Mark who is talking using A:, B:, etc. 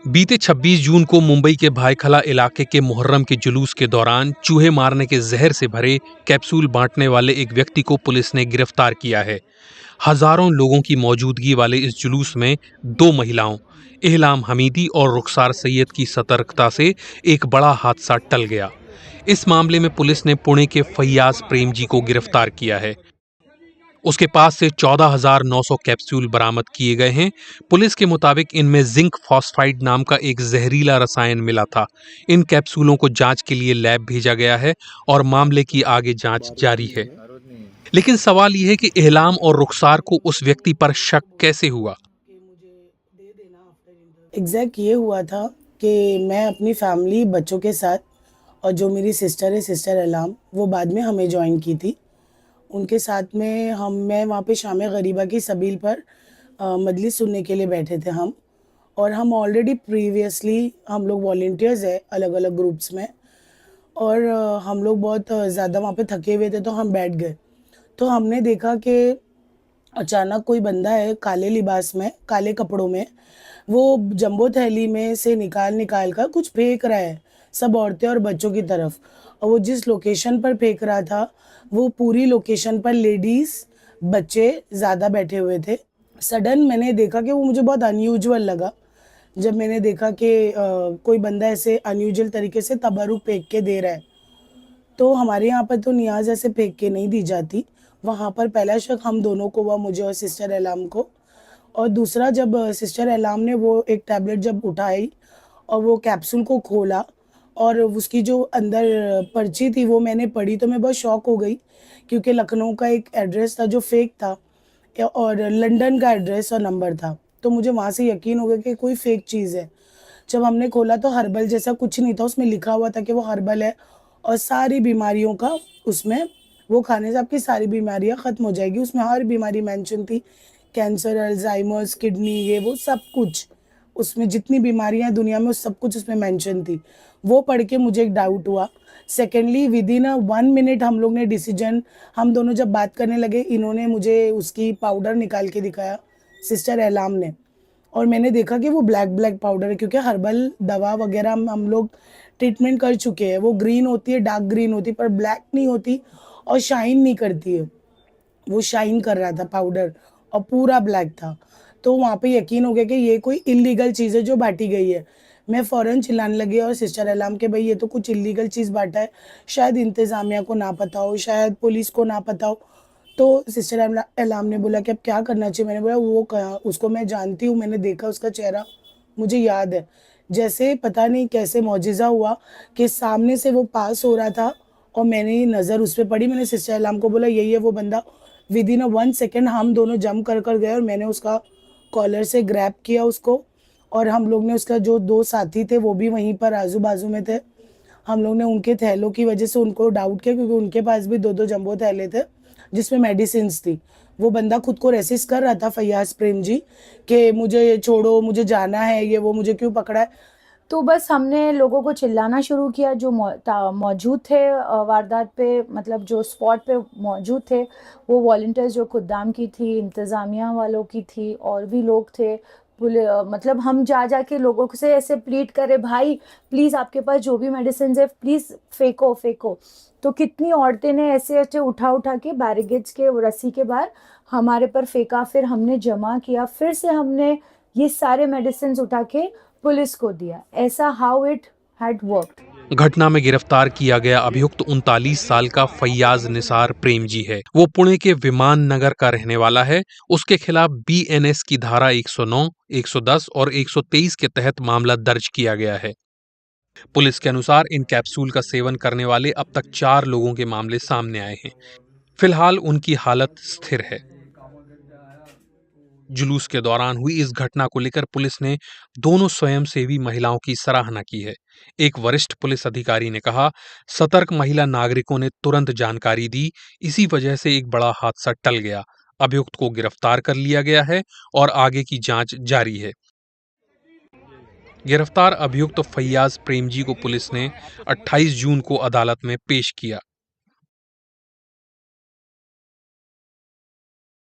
A: बीते 26 जून को मुंबई के भायखला इलाके के मुहर्रम के जुलूस के दौरान चूहे मारने के जहर से भरे कैप्सूल बांटने वाले एक व्यक्ति को पुलिस ने गिरफ्तार किया है। हजारों लोगों की मौजूदगी वाले इस जुलूस में दो महिलाओं इहलाम हमीदी और रुखसार सैयद की सतर्कता से एक बड़ा हादसा टल गया। इस मामले में पुलिस ने पुणे के फैयाज प्रेमजी को गिरफ्तार किया है। उसके पास से 14,900 कैप्सूल बरामद किए गए हैं। पुलिस के मुताबिक इनमें जिंक फॉस्फाइड नाम का एक जहरीला रसायन मिला था। इन कैप्सूलों को जांच के लिए लैब भेजा गया है और मामले की आगे जांच जारी है। लेकिन सवाल यह है कि इहलाम और रुखसार को उस व्यक्ति पर शक कैसे हुआ।
B: एग्जैक्ट ये हुआ था कि मैं अपनी फैमिली बच्चों के साथ और जो मेरी सिस्टर है सिस्टर इहलाम, वो बाद में हमें ज्वाइन की थी। उनके साथ में मैं वहाँ पे शाम गरीबा की सबील पर मजलिस सुनने के लिए बैठे थे हम। और हम ऑलरेडी प्रीवियसली हम लोग वॉलंटियर्स है अलग अलग ग्रुप्स में। और हम लोग बहुत ज़्यादा वहाँ पे थके हुए थे तो हम बैठ गए। तो हमने देखा कि अचानक कोई बंदा है काले लिबास में, काले कपड़ों में, वो जंबो थैली में से निकाल निकाल कर कुछ फेंक रहा है सब औरतें और बच्चों की तरफ। और वो जिस लोकेशन पर फेंक रहा था वो पूरी लोकेशन पर लेडीज़ बच्चे ज़्यादा बैठे हुए थे। सडन मैंने देखा कि वो मुझे बहुत अनयूजुअल लगा। जब मैंने देखा कि कोई बंदा ऐसे अनयूजुअल तरीके से तबरुक फेंक के दे रहा है। तो हमारे यहाँ पर तो नियाज़ ऐसे फेंक के नहीं दी जाती। वहाँ पर पहला शक हम दोनों को हुआ, मुझे और सिस्टर इहलाम को। और दूसरा, जब सिस्टर इहलाम ने वो एक टैबलेट जब उठाई और वो कैप्सूल को खोला और उसकी जो अंदर पर्ची थी वो मैंने पढ़ी तो मैं बहुत शॉक हो गई, क्योंकि लखनऊ का एक एड्रेस था जो फेक था और लंदन का एड्रेस और नंबर था। तो मुझे वहाँ से यकीन हो गया कि कोई फेक चीज़ है। जब हमने खोला तो हर्बल जैसा कुछ नहीं था, उसमें लिखा हुआ था कि वो हर्बल है और सारी बीमारियों का उसमें, वो खाने से आपकी सारी बीमारियां ख़त्म हो जाएगी। उसमें हर बीमारी मेंशन थी, कैंसर, अल्जाइमर्स, किडनी, ये वो सब कुछ। उसमें जितनी बीमारियां हैं दुनिया में वो सब कुछ उसमें मेंशन थी। वो पढ़ के मुझे एक डाउट हुआ। सेकेंडली, विदिन 1 मिनट हम लोग ने डिसीजन, हम दोनों जब बात करने लगे, इन्होंने मुझे उसकी पाउडर निकाल के दिखाया, सिस्टर इहलाम ने। और मैंने देखा कि वो ब्लैक ब्लैक पाउडर है, क्योंकि हर्बल दवा वगैरह हम लोग ट्रीटमेंट कर चुके हैं। वो ग्रीन होती है, डार्क ग्रीन होती है, पर ब्लैक नहीं होती और शाइन नहीं करती है। वो शाइन कर रहा था पाउडर और पूरा ब्लैक था। तो वहाँ पे यकीन हो गया कि ये कोई इलीगल चीज़ है जो बांटी गई है। मैं फ़ौरन चिल्लाने लगी और सिस्टर इहलाम के, भाई ये तो कुछ इलीगल चीज़ बांटा है, शायद इंतज़ामिया को ना पता हो, शायद पुलिस को ना पता हो। तो सिस्टर इहलाम ने बोला कि अब क्या करना चाहिए। मैंने बोला वो कहाँ, उसको मैं जानती हूँ, मैंने देखा उसका चेहरा, मुझे याद है। जैसे पता नहीं कैसे मौजिज़ा हुआ कि सामने से वो पास हो रहा था और मैंने नज़र उस पे पड़ी। मैंने सिस्टर इहलाम को बोला यही है वो बंदा। विदिन 1 सेकंड हम दोनों जंप कर गए और मैंने उसका कॉलर से ग्रैब किया उसको। और हम लोग ने, उसका जो 2 साथी थे वो भी वहीं पर आजू-बाजू में थे। हम लोग ने उनके थैलों की वजह से उनको डाउट किया, क्योंकि उनके पास भी 2-2 जंबो थैले थे जिसमें मेडिसिन्स थी। वो बंदा खुद को रेसिस्ट कर रहा था, फैयाज प्रेम जी, कि मुझे ये छोड़ो, मुझे जाना है, ये वो, मुझे क्यों पकड़ा है।
C: तो बस हमने लोगों को चिल्लाना शुरू किया जो मौजूद थे वारदात पे, मतलब जो स्पॉट पे मौजूद थे, वो वॉलंटियर्स जो खुद्दाम की थी, इंतज़ामिया वालों की थी, और भी लोग थे। मतलब हम जा के लोगों से ऐसे प्लीड करे, भाई प्लीज़ आपके पास जो भी मेडिसिन है प्लीज़ फेंको फेंको। तो कितनी औरतें ने ऐसे ऐसे उठा के बैरिकेड्स के रस्सी के बाहर हमारे पर फेंका। फिर हमने जमा किया, फिर से हमने ये सारे मेडिसिन उठा के पुलिस को दिया। ऐसा हाउ इट हैड वर्कड।
A: घटना में गिरफ्तार किया गया अभियुक्त 39 साल का फैयाज निसार प्रेमजी है। वो पुणे के विमान नगर का रहने वाला है। उसके खिलाफ बीएनएस की धारा 109, 110 और 123 के तहत मामला दर्ज किया गया है। पुलिस के अनुसार इन कैप्सूल का सेवन करने वाले अब तक 4 लोगों के मामले सामने आए हैं। फिलहाल उनकी हालत स्थिर है। जुलूस के दौरान हुई इस घटना को लेकर पुलिस ने दोनों स्वयंसेवी महिलाओं की सराहना की है। एक वरिष्ठ पुलिस अधिकारी ने कहा, सतर्क महिला नागरिकों ने तुरंत जानकारी दी, इसी वजह से एक बड़ा हादसा टल गया। अभियुक्त को गिरफ्तार कर लिया गया है और आगे की जांच जारी है। गिरफ्तार अभियुक्त फैयाज प्रेमजी को पुलिस ने 28 जून को अदालत में पेश किया।